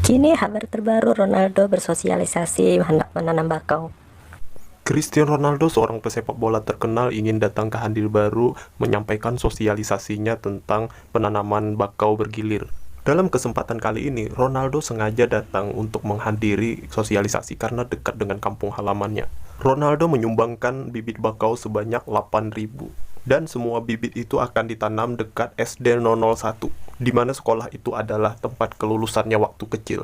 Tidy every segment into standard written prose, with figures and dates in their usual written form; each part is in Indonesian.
Kini kabar terbaru Ronaldo bersosialisasi hendak menanam bakau. Cristiano Ronaldo, seorang pesepak bola terkenal, ingin datang ke Handil Baru menyampaikan sosialisasinya tentang penanaman bakau bergilir. Dalam kesempatan kali ini, Ronaldo sengaja datang untuk menghadiri sosialisasi karena dekat dengan kampung halamannya. Ronaldo menyumbangkan bibit bakau sebanyak 8.000, dan semua bibit itu akan ditanam dekat SD 001, di mana sekolah itu adalah tempat kelulusannya waktu kecil.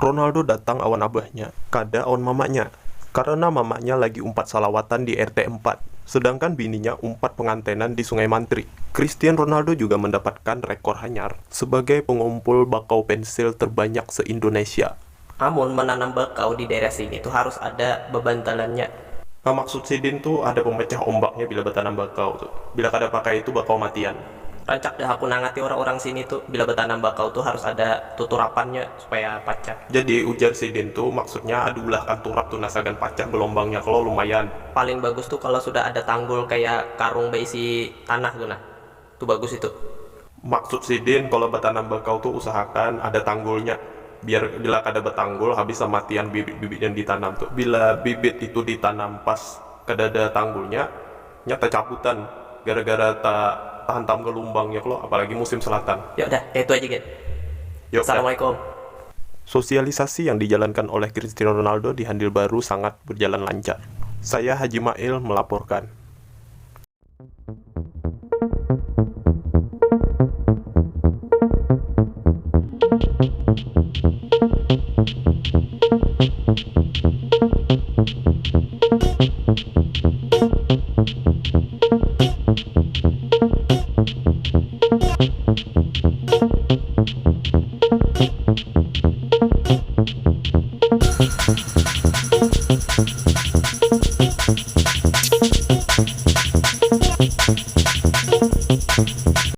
Ronaldo datang awan abahnya, kada awan mamanya, karena mamanya lagi umpat salawatan di RT 4, sedangkan bininya umpat pengantenan di Sungai Mantri. Cristiano Ronaldo juga mendapatkan rekor hanyar sebagai pengumpul bakau pensil terbanyak se-Indonesia. Namun menanam bakau di daerah sini tuh harus ada bebantalannya. Nah, maksud Sidin tuh ada pemecah ombaknya bila bertanam bakau tuh. Bila kada pakai itu bakau matian. Rancak dah aku nangati orang-orang sini tuh bila bertanam bakau tuh harus ada tuturapannya supaya pacak. Jadi ujar Sidin tuh maksudnya adulah kan turap tuh nasagan pacak gelombangnya kalau lumayan. Paling bagus tuh kalau sudah ada tanggul kayak karung berisi tanah tuh nah. Tuh bagus itu. Maksud Sidin kalau bertanam bakau tuh usahakan ada tanggulnya. Biar bila kada bertanggul habis matian bibit-bibit yang ditanam tuh. Bila bibit itu ditanam pas kada ada tanggulnya, nyata cabutan gara-gara tak hantam gelombangnya kalau apalagi musim selatan. Ya udah, ya itu aja Gen. Yuk, Assalamualaikum. sosialisasi yang dijalankan oleh Cristiano Ronaldo di Handil Baru sangat berjalan lancar. Saya Haji Mail melaporkan.